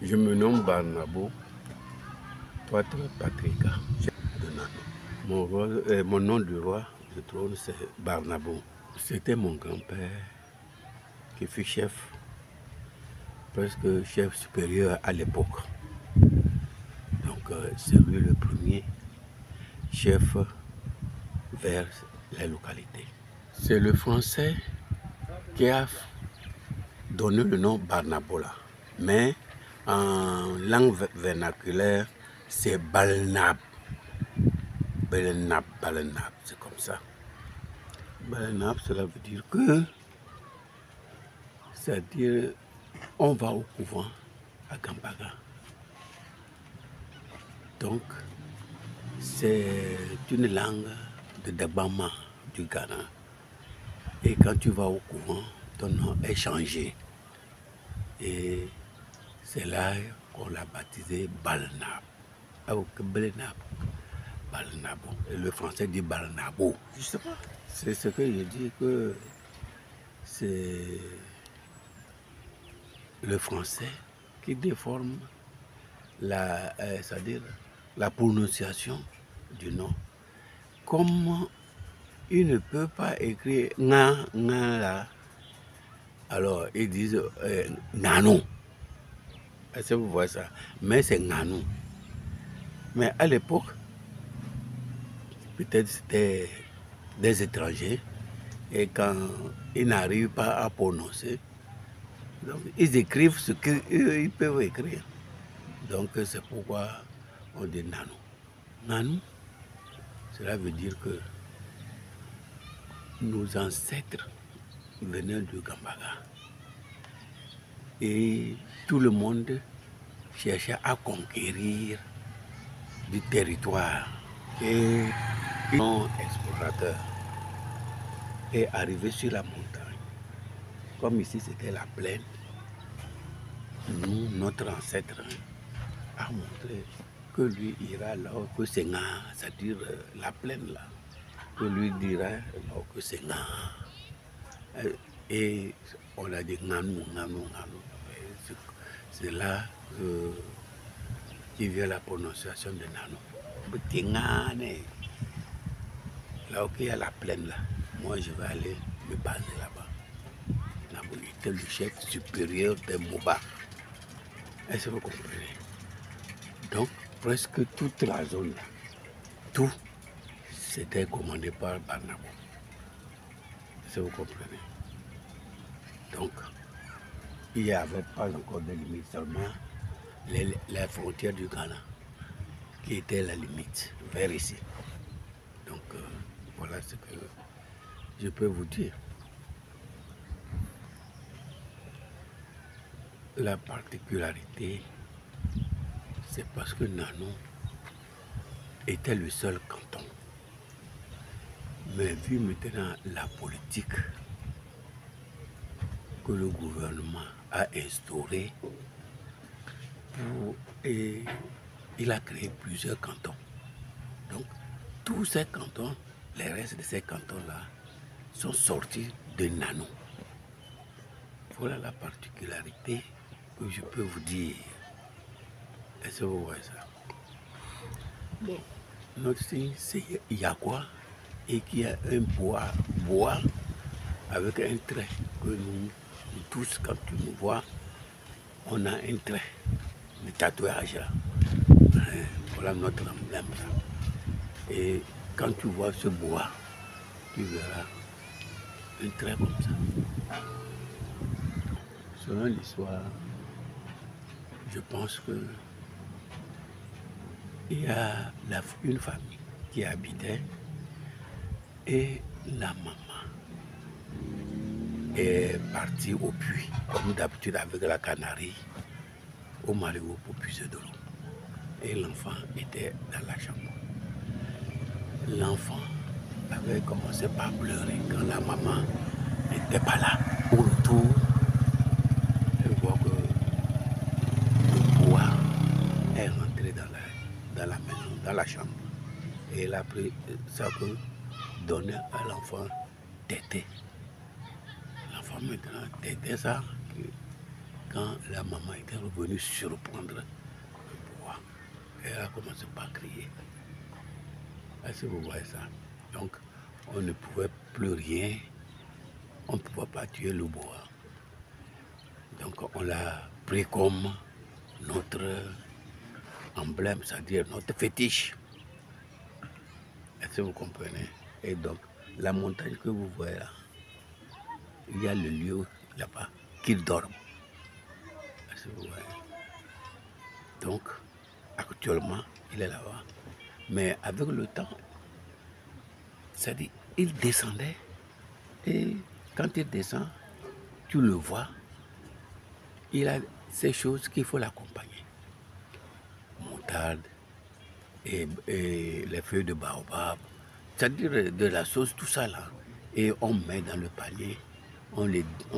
Je me nomme Barnabo, Poitre Patrika de Nano. Mon nom de roi de trône, c'est Barnabo. C'était mon grand-père qui fut chef, presque chef supérieur à l'époque. Donc c'est lui le premier chef vers les localités. C'est le français qui a donné le nom Barnabola. Mais en langue vernaculaire, c'est Balnab. Balnab, c'est comme ça. Balnab, cela veut dire que, c'est-à-dire, on va au couvent à Gambaga. Donc, c'est une langue de Dabama du Ghana. Et quand tu vas au couvent, ton nom est changé. Et c'est là qu'on l'a baptisé Balnab. Balnabo. Et le français dit Barnabo. Justement, c'est ce que je dis que c'est le français qui déforme c'est-à-dire la prononciation du nom. Comme il ne peut pas écrire nga là, alors ils disent Nanou. Est-ce que vous voyez ça? Mais c'est Nanou. Mais à l'époque, peut-être c'était des étrangers, et quand ils n'arrivent pas à prononcer, donc ils écrivent ce qu'ils peuvent écrire. Donc c'est pourquoi on dit Nanou. Nanou, cela veut dire que nos ancêtres venaient de Gambaga. Et tout le monde cherchait à conquérir du territoire. Et un explorateur est arrivé sur la montagne. Comme ici c'était la plaine, nous, notre ancêtre, a montré que lui ira là que c'est Nga, c'est-à-dire la plaine là, que lui dira là que c'est Nga. Et on a dit Nganou. C'est là qu'il vient la prononciation de Nanou. Là où il y a la plaine là, moi je vais aller me baser là-bas. Nanou était le chef supérieur des Moba. Est-ce que vous comprenez? Donc, presque toute la zone, là, tout, c'était commandé par Barnabo. Est-ce que vous comprenez? Donc, il n'y avait pas encore de limite, seulement les frontières du Ghana, qui étaient la limite, vers ici. Donc, voilà ce que je peux vous dire. La particularité, c'est parce que Nanou était le seul canton. Mais vu maintenant la politique que le gouvernement a instaurée, et il a créé plusieurs cantons. Donc, tous ces cantons, les restes de ces cantons-là, sont sortis de Nanou. Voilà la particularité que je peux vous dire. Est-ce que vous voyez ça? Bon, notre signe, c'est Yakwa, et qui a un bois avec un trait que nous tous, quand tu nous vois, on a un trait de tatouage là. Voilà notre emblème. Et quand tu vois ce bois, tu verras un trait comme ça. Selon l'histoire, je pense que il y a une famille qui habitait et la maman est partie au puits, comme d'habitude avec la canarie, au marigot pour puiser de l'eau. Et l'enfant était dans la chambre. L'enfant avait commencé par pleurer quand la maman n'était pas là. Au retour, elle voit que le bois est rentré dans la maison, dans la chambre. Et elle a pris ça pour donner à l'enfant tété. L'enfant maintenant tétait ça. quand la maman était revenue surprendre le bois, elle a commencé par crier. Est-ce que vous voyez ça? Donc, on ne pouvait plus rien, on ne pouvait pas tuer le bois. Donc, on l'a pris comme notre emblème, c'est-à-dire notre fétiche. Est-ce que vous comprenez? Et donc, la montagne que vous voyez là, il y a le lieu là-bas qu'ils dorment. Est-ce que vous voyez? Donc, actuellement, il est là-bas. Mais avec le temps, c'est-à-dire, il descendait. Et quand il descend, tu le vois, il a ces choses qu'il faut l'accompagner. Moutarde et les feuilles de baobab, c'est-à-dire de la sauce, tout ça là. Et on met dans le panier, on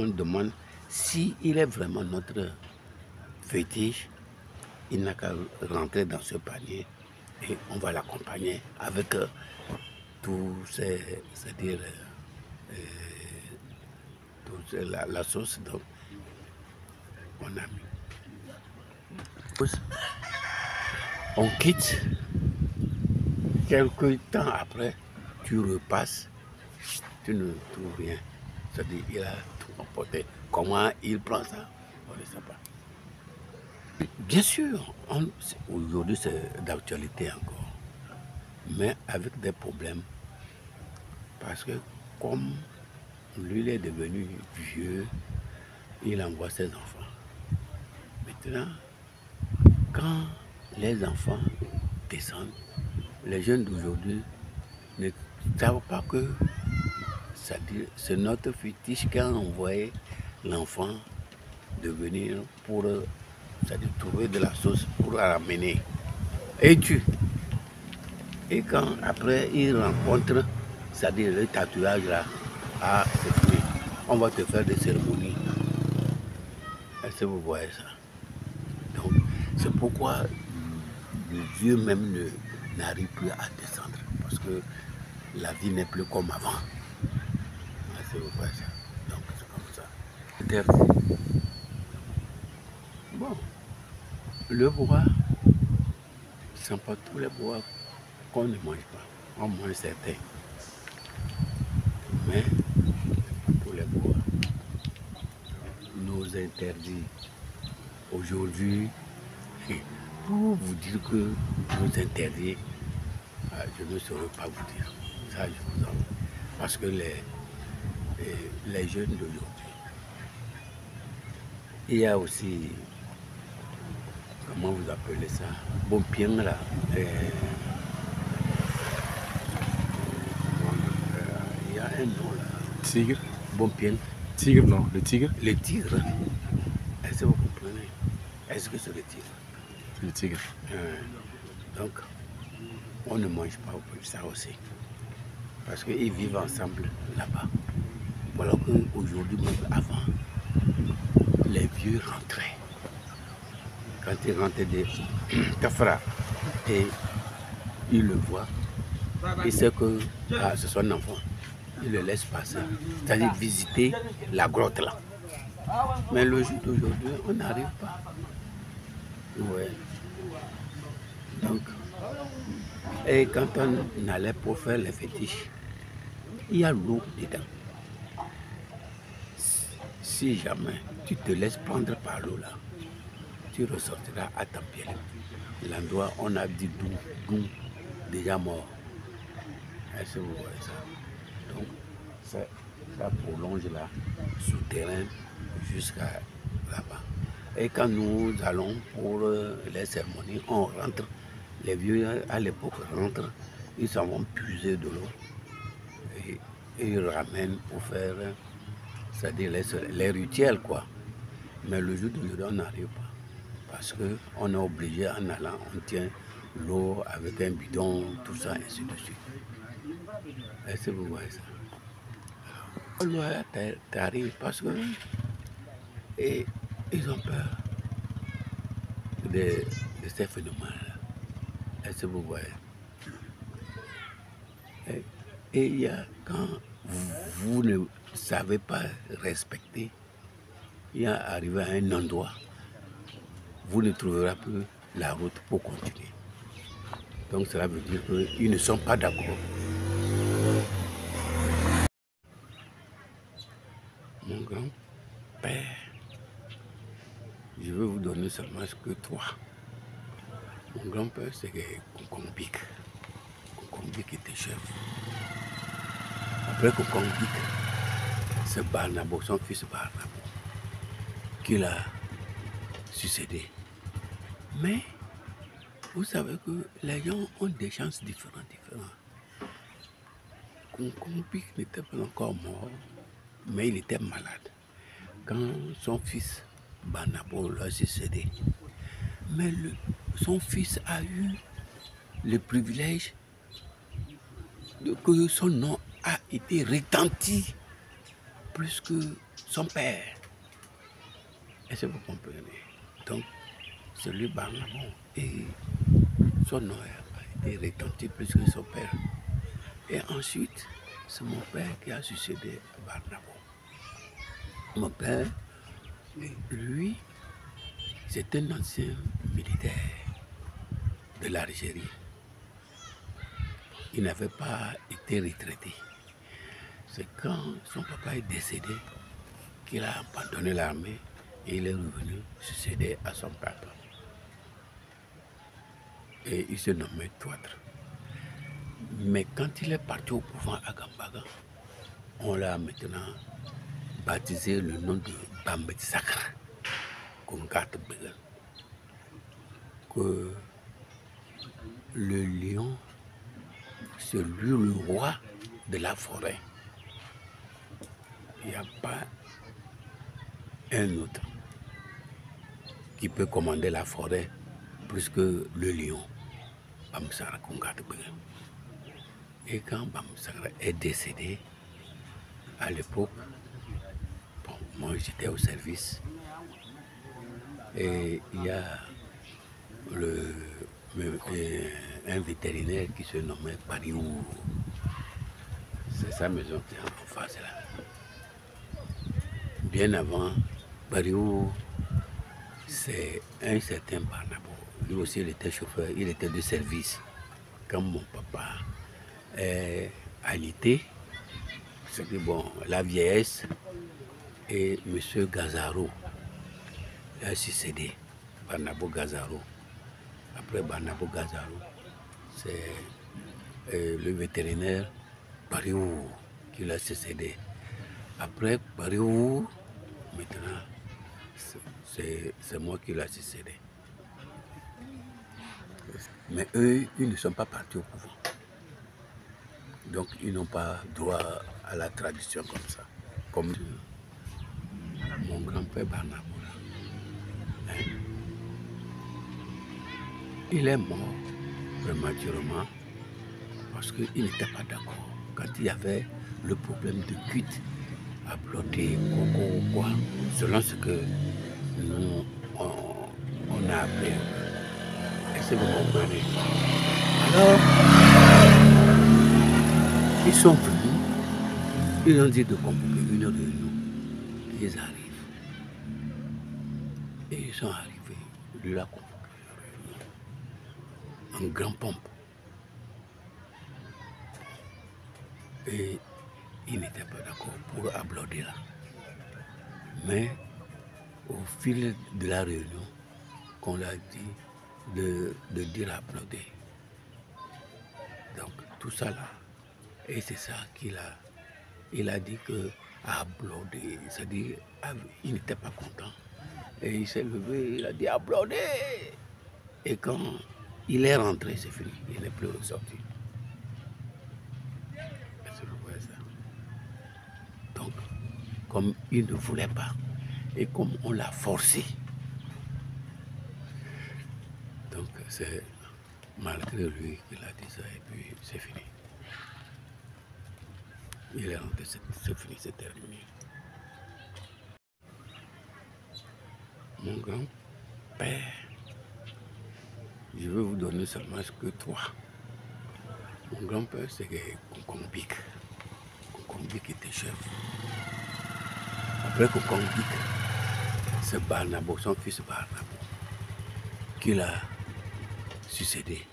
demande s'il est vraiment notre fétiche, il n'a qu'à rentrer dans ce panier et on va l'accompagner avec tous ces, c'est-à-dire la sauce donc, on a mis. On quitte, quelques temps après, tu repasses, tu ne trouves rien. C'est-à-dire il a tout emporté. Comment il prend ça, on ne sait pas. Bien sûr, aujourd'hui c'est d'actualité encore, mais avec des problèmes. Parce que comme lui il est devenu vieux, il envoie ses enfants. Maintenant, quand les enfants descendent, les jeunes d'aujourd'hui ne savent pas que c'est notre fétiche qui a envoyé l'enfant de venir pour trouver de la sauce pour la ramener. Et tue. Et quand après il rencontre, c'est-à-dire le tatouage là, ah c'est fini. On va te faire des cérémonies. Est-ce que vous voyez ça? Donc c'est pourquoi le vieux même n'arrive plus à descendre. Parce que la vie n'est plus comme avant. Est-ce que vous voyez ça? Donc c'est comme ça. Bon, le bois, ce ne sont pas tous les bois qu'on ne mange pas. On mange certains. Mais tous les bois nous interdit aujourd'hui, pour vous dire que nous interdit, je ne saurais pas vous dire. Ça, je vous en prie. Parce que les jeunes d'aujourd'hui, il y a aussi, comment vous appelez ça, bon pied là. Il y a un nom là. Tigre. Bon pied. Tigre, non, le tigre. Le tigre. Est-ce que vous comprenez? Est-ce que c'est le tigre? Le tigre. Donc, on ne mange pas ça aussi. Parce qu'ils vivent ensemble là-bas. Voilà qu'aujourd'hui, même avant, les vieux rentraient. Quand ils rentraient des Kafra et ils le voient, il sait que c'est son enfant. Il le laisse passer. C'est-à-dire visiter la grotte là. Mais le jour d'aujourd'hui, on n'arrive pas. Ouais. Donc, et quand on allait pour faire les fétiches, il y a l'eau dedans. Si jamais tu te laisses prendre par l'eau là, tu ressortiras à ta pied. L'endroit, on a dit d'où, déjà mort. Est-ce que vous voyez ça? Donc, ça prolonge là, souterrain, jusqu'à là-bas. Et quand nous allons pour les cérémonies, on rentre. Les vieux à l'époque rentrent, ils s'en vont puiser de l'eau et ils ramènent pour faire, c'est-à-dire les rituels quoi. Mais le jour d'aujourd'hui, on n'arrive pas. Parce qu'on est obligé en allant, on tient l'eau avec un bidon, tout ça, ainsi de suite. Est-ce que vous voyez ça? L'eau t'arrive parce que ils ont peur de ces phénomènes-là. Est-ce que vous voyez? Et il y a, quand vous ne savez pas respecter et arrivé à un endroit, vous ne trouverez plus la route pour continuer. Donc cela veut dire qu'ils ne sont pas d'accord. Mon grand-père, je vais vous donner seulement que 3. Mon grand-père, c'est Kokombik. Kokombik était chef. Après Kokombik, c'est Barnabo, son fils Barnabo, qui l'a succédé. Mais vous savez que les gens ont des chances différentes. Kokombik n'était pas encore mort, mais il était malade quand son fils Barnabo l'a succédé. Mais son fils a eu le privilège que son nom a été retenti plus que son père. Est-ce que vous comprenez? Donc, celui Barnabo, et son nom a été retenti plus que son père. Et ensuite, c'est mon père qui a succédé à Barnabo. Mon père, lui, c'est un ancien militaire de l'Algérie. Il n'avait pas été retraité. C'est quand son papa est décédé qu'il a abandonné l'armée et il est revenu succéder à son papa. Et il se nommait Touadre. Mais quand il est parti au pouvoir à Gambaga, on l'a maintenant baptisé le nom de Bambet Sakra, Kongat Begal. Que le lion, c'est lui le roi de la forêt. Il n'y a pas un autre qui peut commander la forêt plus que le lion, Bamsara Kongat Begal. Et quand Bamsara est décédé, à l'époque, bon, moi j'étais au service et il y a un vétérinaire qui se nommait Pariou. C'est sa maison qui est en face là. Bien avant, Pariou, c'est un certain Barnabo. Lui aussi il était chauffeur, il était de service. Quand mon papa est alité, c'est que bon, la vieillesse et M. Gazaro a succédé, Barnabo Gazaro. Après Barnabo Gazaro, c'est le vétérinaire Pariou qui l'a succédé. Après Pariou, maintenant, c'est moi qui l'a succédé. Mais eux, ils ne sont pas partis au pouvoir. Donc, ils n'ont pas droit à la tradition comme ça. Comme mon grand-père Barnabo. Hein? Il est mort prématurément parce qu'il n'était pas d'accord. Quand il y avait le problème de cuite, applaudi, coco ou quoi, selon ce que nous, on a appelé. Est-ce que vous comprenez? Alors, ils sont venus, ils ont dit de convoquer une réunion. Ils arrivent. Et ils sont arrivés, lui l'a convoqué une réunion, en grand pompe. Et il n'était pas d'accord pour applaudir là. Mais au fil de la réunion, qu'on l'a dit de dire applaudir. Donc tout ça là, et c'est ça il a dit que applaudir, c'est-à-dire il n'était pas content. Et il s'est levé, il a dit applaudir. Et quand il est rentré, c'est fini, il n'est plus ressorti. Donc, comme il ne voulait pas, et comme on l'a forcé, donc c'est malgré lui qu'il a dit ça, et puis c'est fini. Il est rentré, c'est fini, c'est terminé. Mon grand-père, je vais vous donner seulement que 3. Mon grand-père, c'est Kokombik. Kokombik était chef. Après Kokombik, c'est Barnabo, son fils Barnabo, qui l'a succédé.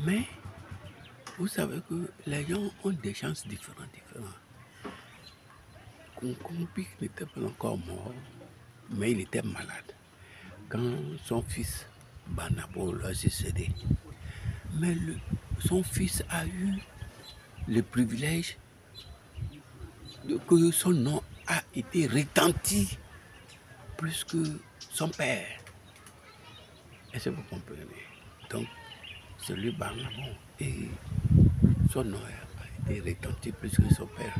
Mais vous savez que les gens ont des chances différentes. Concompi n'était pas encore mort, mais il était malade quand son fils Barnabo l'a succédé. Mais son fils a eu le privilège que son nom a été retenti plus que son père. Est-ce que vous comprenez? Donc, celui Barnabo, et son nom a été retenti plus que son père.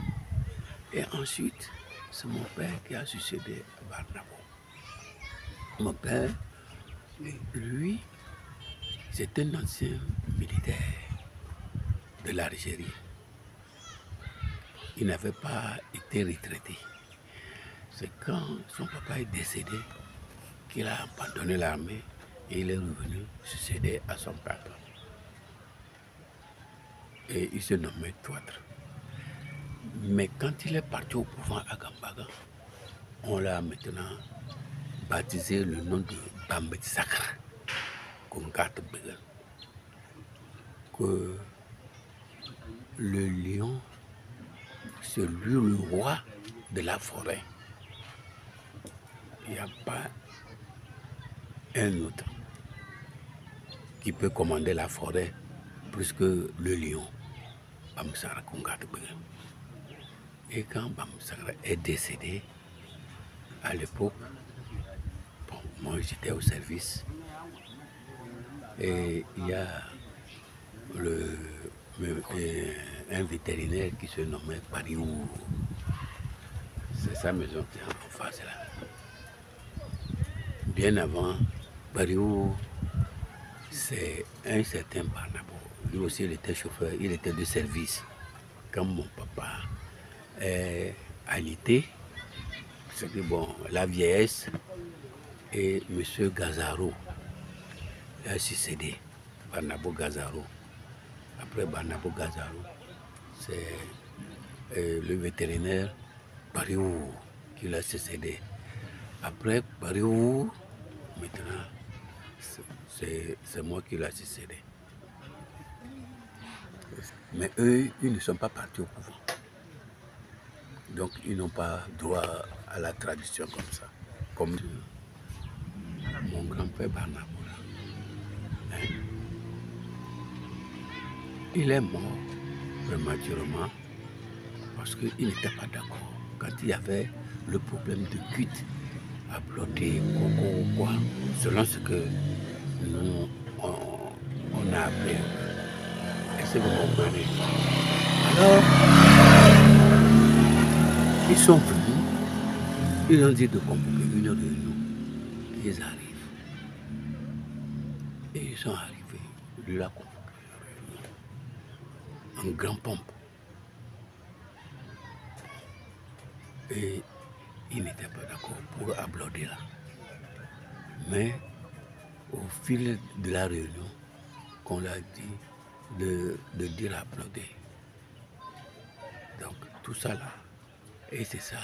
Et ensuite, c'est mon père qui a succédé à Barnabo. Mon père, lui, c'est un ancien militaire de l'Algérie. Il n'avait pas été retraité. C'est quand son papa est décédé qu'il a abandonné l'armée et il est revenu succéder à son papa. Et il se nommait Touatre. Mais quand il est parti au couvent à Gambaga, on l'a maintenant baptisé le nom de Bambet Sacre, que le lion, c'est lui le roi de la forêt. Il n'y a pas un autre qui peut commander la forêt plus que le lion. Et quand Bamsara est décédé, à l'époque, bon, moi j'étais au service et il y a un vétérinaire qui se nommait Pariou. C'est sa maison qui est en face là. Bien avant, Pariou, c'est un certain Barnabo. Lui aussi, il était chauffeur, il était de service. Quand mon papa est alité, c'est-à-dire bon, la vieillesse, et M. Gazaro a succédé, Barnabo Gazaro. Après Barnabo Gazaro, c'est le vétérinaire Pariou qui l'a succédé. Après Pariou, maintenant, c'est moi qui l'a succédé. Mais eux, ils ne sont pas partis au couvent. Donc, ils n'ont pas droit à la tradition comme ça. Comme mon grand-père Barnabo. Hein? Il est mort prématurément parce qu'il n'était pas d'accord. Quand il y avait le problème de cuite, à bloquer, coco ou quoi, selon ce que nous, on a appris. Est-ce que vous comprenez? Alors, ils sont venus, ils ont dit de convoquer une réunion. Ils arrivent. Et ils sont arrivés. Lui a convoqué la réunion. En grand pompe. Et il n'était pas d'accord pour applaudir là. Mais au fil de la réunion, qu'on l'a dit de dire applaudir. Donc tout ça là. Et c'est ça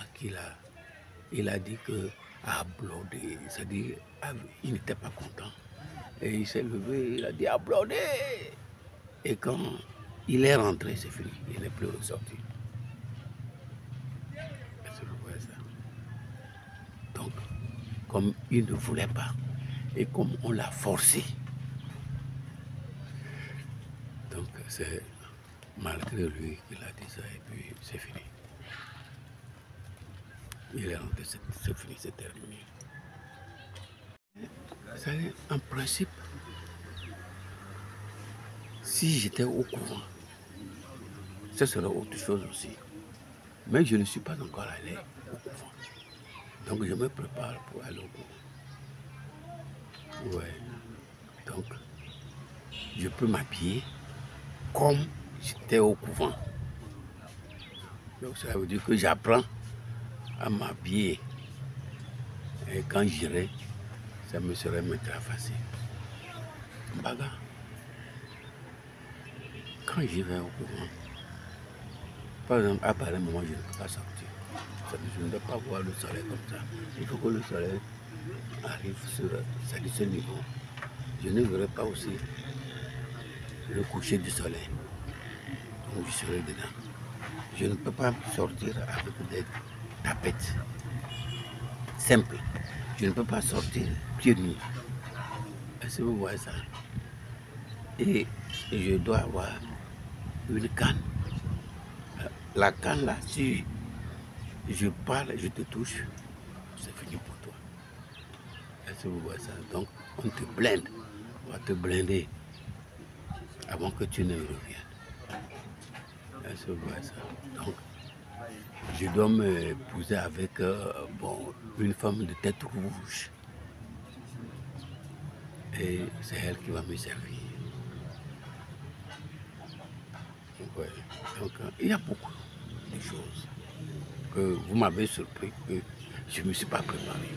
il a dit que applaudir, c'est-à-dire il n'était pas content. Et il s'est levé, il a dit applaudir. Et quand il est rentré, c'est fini, il n'est plus ressorti. Est-ce que vous voyez ça? Donc, comme il ne voulait pas, et comme on l'a forcé, donc c'est malgré lui qu'il a dit ça, et puis c'est fini. Il est rentré, c'est fini, c'est terminé. C'est en principe, si j'étais au courant, ce serait autre chose aussi. Mais je ne suis pas encore allé au couvent. Donc je me prépare pour aller au couvent. Ouais. Donc, je peux m'habiller comme j'étais au couvent. Donc ça veut dire que j'apprends à m'habiller. Et quand j'irai, ça me serait me très facile. Baga, quand j'y vais au couvent, par exemple, à pareil moment, je ne peux pas sortir. Je ne dois pas voir le soleil comme ça. Il faut que le soleil arrive sur ce niveau. Je ne verrai pas aussi le coucher du soleil. Donc je serai dedans. Je ne peux pas sortir avec des tapettes simples. Je ne peux pas sortir pieds nus. Est-ce que vous voyez ça? Et je dois avoir une canne. La canne là, si je parle, je te touche, c'est fini pour toi. Est-ce que vous voyez ça? Donc on te blinde, on va te blinder avant que tu ne reviennes. Est-ce que vous voyez ça? Donc je dois me poser avec une femme de tête rouge. Et c'est elle qui va me servir. Ouais. Donc, il y a beaucoup de choses que vous m'avez surpris, que je ne me suis pas préparé.